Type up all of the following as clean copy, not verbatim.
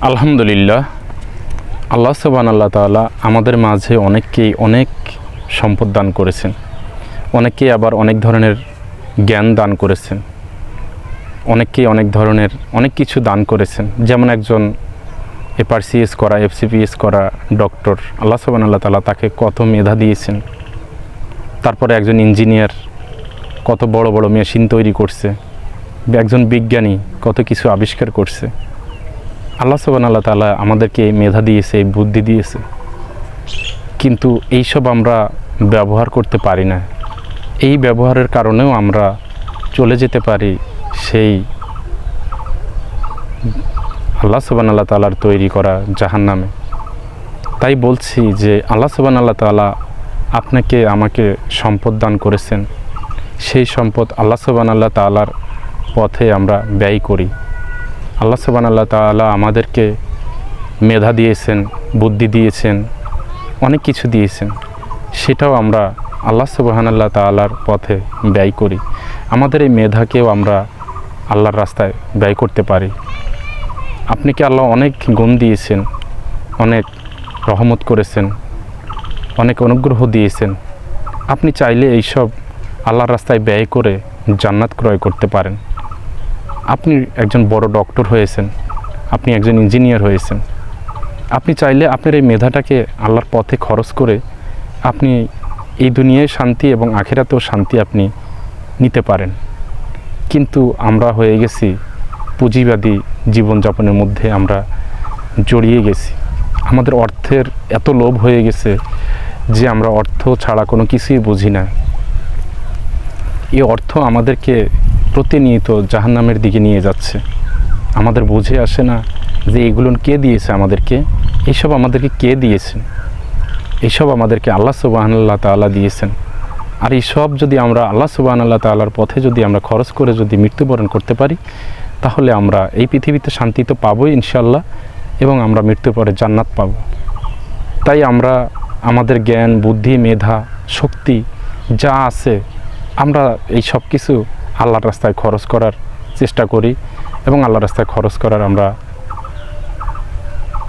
আলহামদুলিল্লাহ, আল্লাহ সুবহানাহু তাআলা আমাদের মাঝে অনেককেই অনেক সম্পদ দান করেছেন, অনেককেই আবার অনেক ধরনের জ্ঞান দান করেছেন, অনেককেই অনেক ধরনের অনেক কিছু দান করেছেন। যেমন একজন FRCS করা, FCPS করা ডক্টর, আল্লাহ সুবহানাহু তাআলা তাকে কত মেধা দিয়েছেন। তারপরে একজন ইঞ্জিনিয়ার কত বড় বড় মেশিন তৈরি করছে, একজন বিজ্ঞানী কত কিছু আবিষ্কার করছে। আল্লাহ সুবহানাহু তাআলা আমাদেরকে এই মেধা দিয়েছে, এই বুদ্ধি দিয়েছে, কিন্তু এইসব আমরা ব্যবহার করতে পারি না। এই ব্যবহারের কারণেও আমরা চলে যেতে পারি সেই আল্লাহ সুবহানাহু তাআলার তৈরি করা জাহান্নামে। তাই বলছি যে আল্লাহ সুবহানাহু তাআলা আপনাকে আমাকে সম্পদ দান করেছেন, সেই সম্পদ আল্লাহ সুবহানাহু তাআলার পথে আমরা ব্যয় করি। আল্লাহ সুবহানাহু তাআলা আমাদেরকে মেধা দিয়েছেন, বুদ্ধি দিয়েছেন, অনেক কিছু দিয়েছেন, সেটাও আমরা আল্লাহ সুবহানাহু তাআলার পথে ব্যয় করি। আমাদের এই মেধাকেও আমরা আল্লাহর রাস্তায় ব্যয় করতে পারি। আপনাকে আল্লাহ অনেক গুণ দিয়েছেন, অনেক রহমত করেছেন, অনেক অনুগ্রহ দিয়েছেন। আপনি চাইলে এইসব আল্লাহর রাস্তায় ব্যয় করে জান্নাত ক্রয় করতে পারেন। আপনি একজন বড় ডক্টর হয়েছেন, আপনি একজন ইঞ্জিনিয়ার হয়েছেন, আপনি চাইলে আপনার এই মেধাটাকে আল্লাহর পথে খরচ করে আপনি এই দুনিয়ায় শান্তি এবং আখিরাতেও শান্তি আপনি নিতে পারেন। কিন্তু আমরা হয়ে গেছি পুঁজিবাদী জীবনযাপনের মধ্যে আমরা জড়িয়ে গেছি। আমাদের অর্থের এত লোভ হয়ে গেছে যে আমরা অর্থ ছাড়া কোনো কিছুই বুঝি না। এই অর্থ আমাদেরকে প্রতিনিয়ত জাহান্নামের দিকে নিয়ে যাচ্ছে। আমাদের বুঝে আসে না যে এগুলো কে দিয়েছে আমাদেরকে, এইসব আমাদেরকে কে দিয়েছেন। এইসব আমাদেরকে আল্লাহ সুবহানাহু তাআলা দিয়েছেন। আর এইসব যদি আমরা আল্লাহ সুবহানাহু তাআলার পথে যদি আমরা খরচ করে যদি মৃত্যুবরণ করতে পারি, তাহলে আমরা এই পৃথিবীতে শান্তি তো পাবোই ইনশাআল্লাহ, এবং আমরা মৃত্যুর পরে জান্নাত পাব। তাই আমরা আমাদের জ্ঞান, বুদ্ধি, মেধা, শক্তি যা আছে আমরা এই সব কিছু আল্লাহর রাস্তায় খরচ করার চেষ্টা করি এবং আল্লাহর রাস্তায় খরচ করার আমরা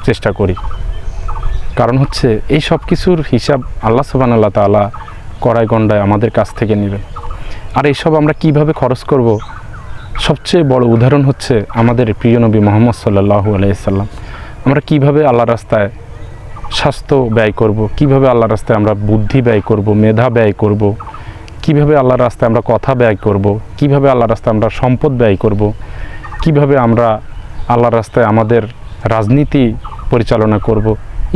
চেষ্টা করি। কারণ হচ্ছে এই সব কিছুর হিসাব আল্লাহ সুবহানাহু তাআলা কড়ায় গণ্ডায় আমাদের কাছ থেকে নেবেন। আর এইসব আমরা কিভাবে খরচ করব, সবচেয়ে বড় উদাহরণ হচ্ছে আমাদের প্রিয় নবী মুহাম্মদ সাল্লাল্লাহু আলাইহি সাল্লাম। আমরা কিভাবে আল্লাহর রাস্তায় স্বাস্থ্য ব্যয় করব, কিভাবে আল্লাহর রাস্তায় আমরা বুদ্ধি ব্যয় করব, মেধা ব্যয় করব, কিভাবে আল্লাহর রাস্তায় আমরা কথা ব্যয় করব, কিভাবে আল্লাহর রাস্তায় আমরা সম্পদ ব্যয় করব, কিভাবে আমরা আল্লাহর রাস্তায় আমাদের রাজনীতি পরিচালনা করব।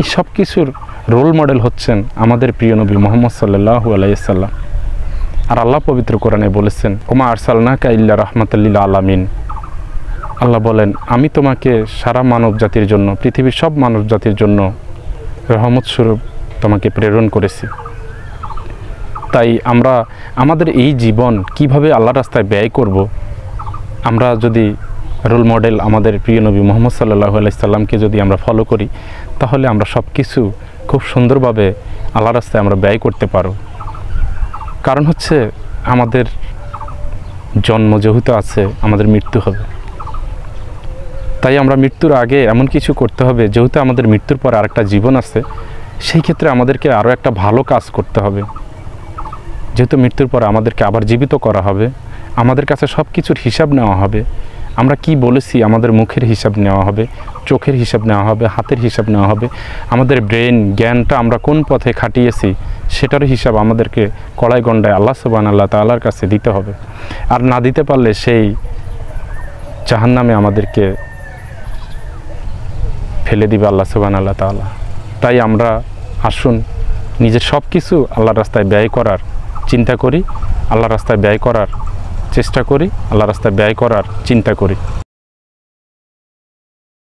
এই সব কিছুর রোল মডেল হচ্ছেন আমাদের প্রিয় নবী মুহাম্মদ সাল্লাল্লাহু আলাইহি সাল্লাম। আর আল্লাহ পবিত্র কোরআনে বলেছেন, ওমা আরসালনাকা ইল্লা রাহমাতাল লিল আলামিন। আল্লাহ বলেন, আমি তোমাকে সারা মানব জাতির জন্য, পৃথিবীর সব মানব জাতির জন্য রহমত স্বরূপ তোমাকে প্রেরণ করেছি। তাই আমরা আমাদের এই জীবন কিভাবে আল্লাহর রাস্তায় ব্যয় করব, আমরা যদি রোল মডেল আমাদের প্রিয় নবী মুহাম্মদ সাল্লাল্লাহু আলাইহি সাল্লামকে যদি আমরা ফলো করি, তাহলে আমরা সব কিছু খুব সুন্দরভাবে আল্লাহর রাস্তায় আমরা ব্যয় করতে পারব। কারণ হচ্ছে আমাদের জন্ম যেহেতু আছে, আমাদের মৃত্যু হবে। তাই আমরা মৃত্যুর আগে এমন কিছু করতে হবে, যেহেতু আমাদের মৃত্যুর পর আরেকটা জীবন আছে, সেই ক্ষেত্রে আমাদেরকে আরও একটা ভালো কাজ করতে হবে। যেহেতু মৃত্যুর পর আমাদেরকে আবার জীবিত করা হবে, আমাদের কাছে সব কিছুর হিসাব নেওয়া হবে। আমরা কি বলেছি আমাদের মুখের হিসাব নেওয়া হবে, চোখের হিসাব নেওয়া হবে, হাতের হিসাব নেওয়া হবে, আমাদের ব্রেন জ্ঞানটা আমরা কোন পথে খাটিয়েছি সেটারও হিসাব আমাদেরকে কড়াই গণ্ডায় আল্লাহ সুবহানাহু তাআলার কাছে দিতে হবে। আর না দিতে পারলে সেই জাহান্নামে আমাদেরকে ফেলে দিবে আল্লাহ সুবহানাহু তাআলা। তাই আমরা আসুন নিজের সব কিছু আল্লাহর রাস্তায় ব্যয় করার চিন্তা করি, আল্লাহর রাস্তায় ব্যয় করার চেষ্টা করি, আল্লাহর রাস্তায় ব্যয় করার চিন্তা করি।